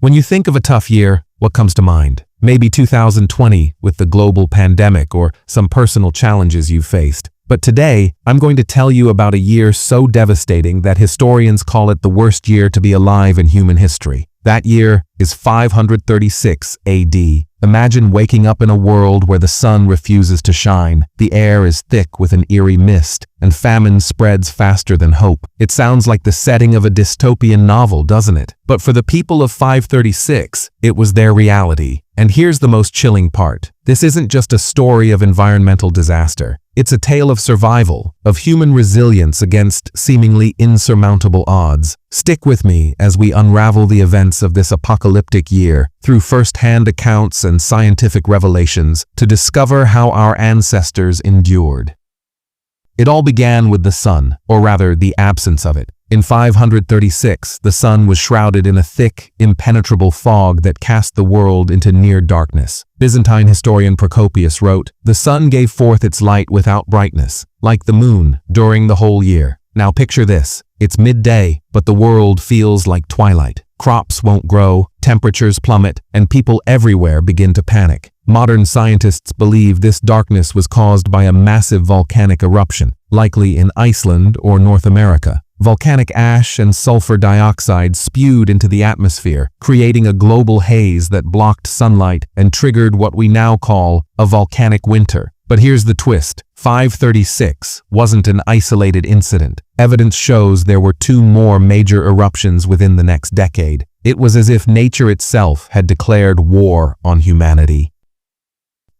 When you think of a tough year, what comes to mind? Maybe 2020 with the global pandemic or some personal challenges you've faced. But today, I'm going to tell you about a year so devastating that historians call it the worst year to be alive in human history. That year is 536 AD. Imagine waking up in a world where the sun refuses to shine, the air is thick with an eerie mist, and famine spreads faster than hope. It sounds like the setting of a dystopian novel, doesn't it? But for the people of 536, it was their reality. And here's the most chilling part. This isn't just a story of environmental disaster. It's a tale of survival, of human resilience against seemingly insurmountable odds. Stick with me as we unravel the events of this apocalyptic year through first-hand accounts and scientific revelations to discover how our ancestors endured. It all began with the sun, or rather the absence of it. In 536, the sun was shrouded in a thick, impenetrable fog that cast the world into near darkness. Byzantine historian Procopius wrote, "The sun gave forth its light without brightness, like the moon, during the whole year." Now picture this. It's midday, but the world feels like twilight. Crops won't grow, temperatures plummet, and people everywhere begin to panic. Modern scientists believe this darkness was caused by a massive volcanic eruption, likely in Iceland or North America. Volcanic ash and sulfur dioxide spewed into the atmosphere, creating a global haze that blocked sunlight and triggered what we now call a volcanic winter. But here's the twist. 536 wasn't an isolated incident. Evidence shows there were two more major eruptions within the next decade. It was as if nature itself had declared war on humanity.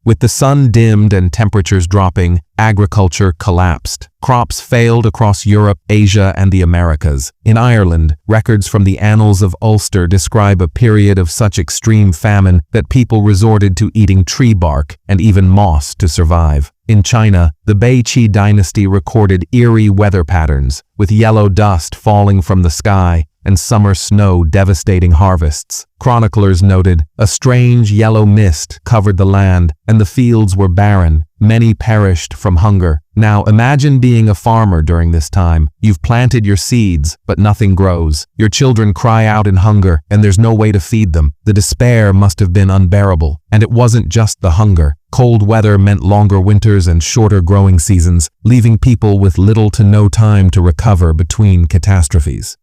With the sun dimmed and temperatures dropping, agriculture collapsed. Crops failed across Europe, Asia, and the Americas. In Ireland, records from the Annals of Ulster describe a period of such extreme famine that people resorted to eating tree bark and even moss to survive. In China, the Beiqi dynasty recorded eerie weather patterns, with yellow dust falling from the sky and summer snow devastating harvests. Chroniclers noted, a strange yellow mist covered the land, and the fields were barren. Many perished from hunger. Now imagine being a farmer during this time. You've planted your seeds, but nothing grows. Your children cry out in hunger, and there's no way to feed them. The despair must have been unbearable. And it wasn't just the hunger. Cold weather meant longer winters and shorter growing seasons, leaving people with little to no time to recover between catastrophes.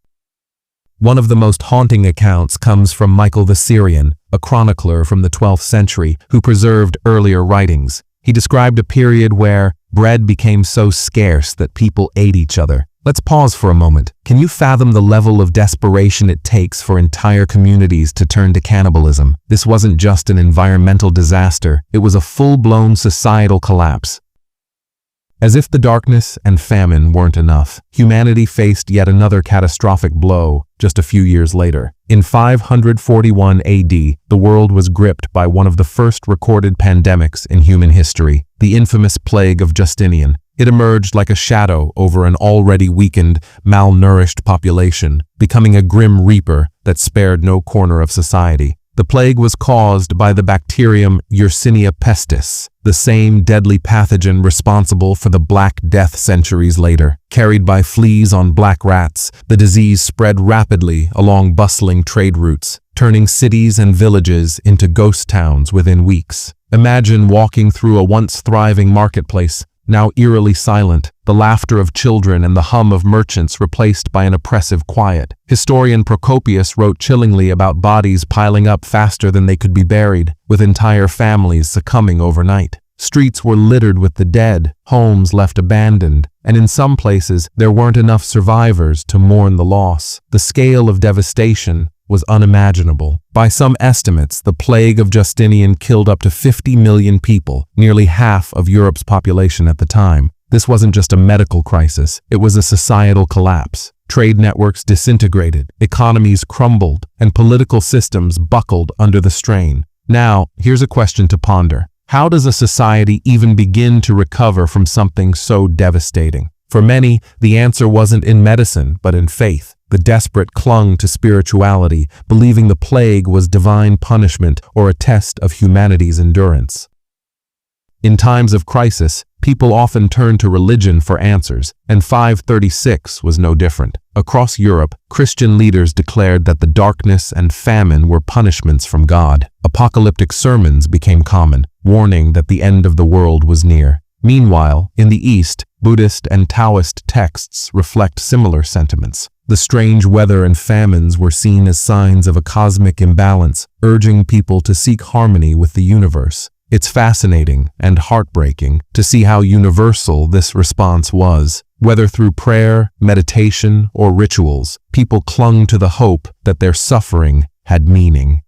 One of the most haunting accounts comes from Michael the Syrian, a chronicler from the 12th century who preserved earlier writings. He described a period where bread became so scarce that people ate each other. Let's pause for a moment. Can you fathom the level of desperation it takes for entire communities to turn to cannibalism? This wasn't just an environmental disaster, it was a full-blown societal collapse. As if the darkness and famine weren't enough, humanity faced yet another catastrophic blow just a few years later. In 541 AD, the world was gripped by one of the first recorded pandemics in human history, the infamous Plague of Justinian. It emerged like a shadow over an already weakened, malnourished population, becoming a grim reaper that spared no corner of society. The plague was caused by the bacterium Yersinia pestis, the same deadly pathogen responsible for the Black Death centuries later. Carried by fleas on black rats, the disease spread rapidly along bustling trade routes, turning cities and villages into ghost towns within weeks. Imagine walking through a once thriving marketplace, now eerily silent, the laughter of children and the hum of merchants replaced by an oppressive quiet. Historian Procopius wrote chillingly about bodies piling up faster than they could be buried, with entire families succumbing overnight. Streets were littered with the dead, homes left abandoned, and in some places there weren't enough survivors to mourn the loss. The scale of devastation was unimaginable. By some estimates, the Plague of Justinian killed up to 50 million people, nearly half of Europe's population at the time. This wasn't just a medical crisis, it was a societal collapse. Trade networks disintegrated, economies crumbled, and political systems buckled under the strain. Now, here's a question to ponder. How does a society even begin to recover from something so devastating? For many, the answer wasn't in medicine, but in faith. The desperate clung to spirituality, believing the plague was divine punishment or a test of humanity's endurance. In times of crisis, people often turn to religion for answers, and 536 was no different. Across Europe, Christian leaders declared that the darkness and famine were punishments from God. Apocalyptic sermons became common, warning that the end of the world was near. Meanwhile, in the East, Buddhist and Taoist texts reflect similar sentiments. The strange weather and famines were seen as signs of a cosmic imbalance, urging people to seek harmony with the universe. It's fascinating and heartbreaking to see how universal this response was. Whether through prayer, meditation, or rituals, people clung to the hope that their suffering had meaning.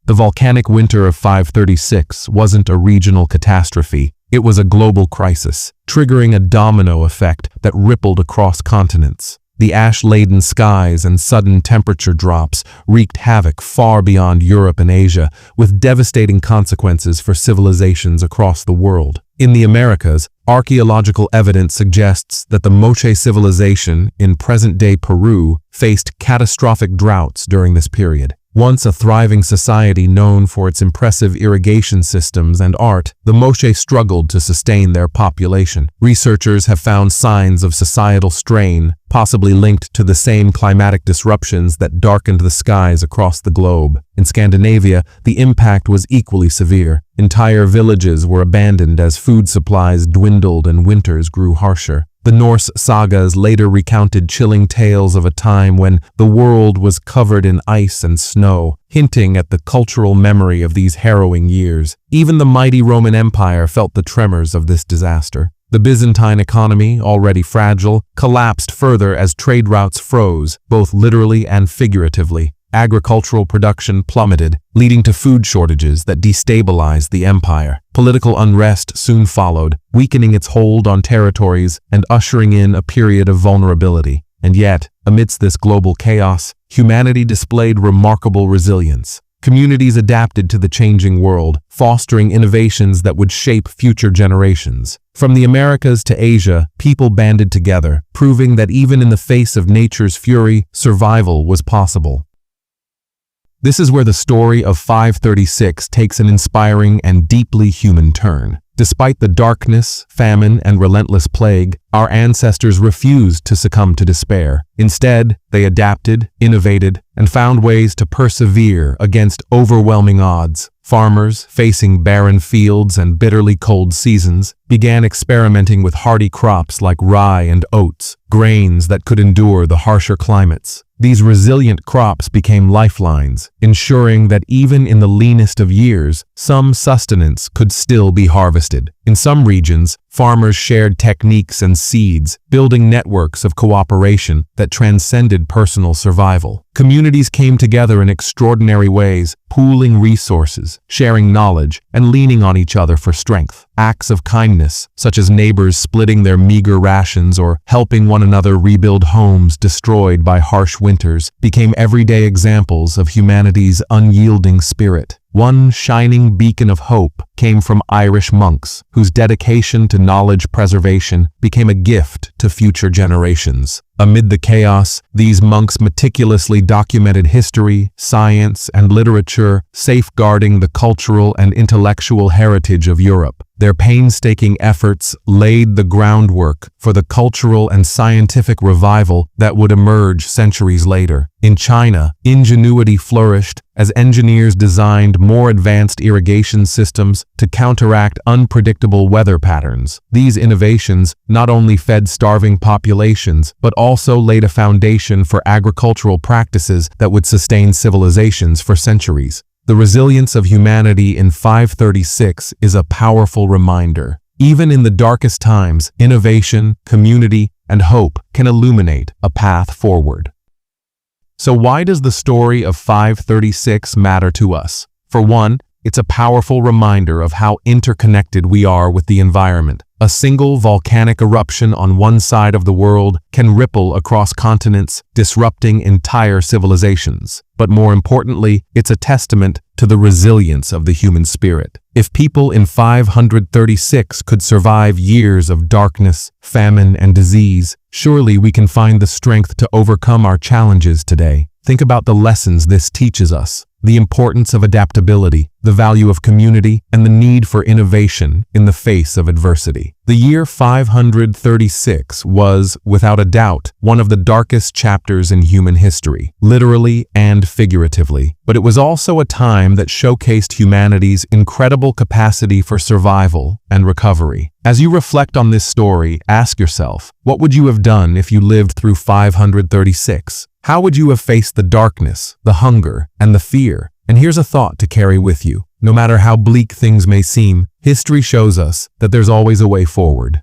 The volcanic winter of 536 wasn't a regional catastrophe. It was a global crisis, triggering a domino effect that rippled across continents. The ash-laden skies and sudden temperature drops wreaked havoc far beyond Europe and Asia, with devastating consequences for civilizations across the world. In the Americas, archaeological evidence suggests that the Moche civilization in present-day Peru faced catastrophic droughts during this period. Once a thriving society known for its impressive irrigation systems and art, the Moche struggled to sustain their population. Researchers have found signs of societal strain, possibly linked to the same climatic disruptions that darkened the skies across the globe. In Scandinavia, the impact was equally severe. Entire villages were abandoned as food supplies dwindled and winters grew harsher. The Norse sagas later recounted chilling tales of a time when the world was covered in ice and snow, hinting at the cultural memory of these harrowing years. Even the mighty Roman Empire felt the tremors of this disaster. The Byzantine economy, already fragile, collapsed further as trade routes froze, both literally and figuratively. Agricultural production plummeted, leading to food shortages that destabilized the empire. Political unrest soon followed, weakening its hold on territories and ushering in a period of vulnerability. And yet, amidst this global chaos, humanity displayed remarkable resilience. Communities adapted to the changing world, fostering innovations that would shape future generations. From the Americas to Asia, people banded together, proving that even in the face of nature's fury, survival was possible. This is where the story of 536 takes an inspiring and deeply human turn. Despite the darkness, famine, and relentless plague, our ancestors refused to succumb to despair. Instead, they adapted, innovated, and found ways to persevere against overwhelming odds. Farmers, facing barren fields and bitterly cold seasons, began experimenting with hardy crops like rye and oats, grains that could endure the harsher climates. These resilient crops became lifelines, ensuring that even in the leanest of years, some sustenance could still be harvested. In some regions, farmers shared techniques and seeds, building networks of cooperation that transcended personal survival. Communities came together in extraordinary ways, pooling resources, sharing knowledge, and leaning on each other for strength. Acts of kindness, such as neighbors splitting their meager rations or helping one another rebuild homes destroyed by harsh winters, became everyday examples of humanity's unyielding spirit. One shining beacon of hope came from Irish monks, whose dedication to knowledge preservation became a gift to future generations. Amid the chaos, these monks meticulously documented history, science, and literature, safeguarding the cultural and intellectual heritage of Europe. Their painstaking efforts laid the groundwork for the cultural and scientific revival that would emerge centuries later. In China, ingenuity flourished as engineers designed more advanced irrigation systems to counteract unpredictable weather patterns. These innovations not only fed starving populations, but also laid a foundation for agricultural practices that would sustain civilizations for centuries. The resilience of humanity in 536 is a powerful reminder. Even in the darkest times, innovation, community, and hope can illuminate a path forward. So why does the story of 536 matter to us? For one, it's a powerful reminder of how interconnected we are with the environment. A single volcanic eruption on one side of the world can ripple across continents, disrupting entire civilizations. But more importantly, it's a testament to the resilience of the human spirit. If people in 536 could survive years of darkness, famine, and disease, surely we can find the strength to overcome our challenges today. Think about the lessons this teaches us: the importance of adaptability, the value of community, and the need for innovation in the face of adversity. The year 536 was, without a doubt, one of the darkest chapters in human history, literally and figuratively. But it was also a time that showcased humanity's incredible capacity for survival and recovery. As you reflect on this story, ask yourself, what would you have done if you lived through 536? How would you have faced the darkness, the hunger, and the fear? And here's a thought to carry with you. No matter how bleak things may seem, history shows us that there's always a way forward.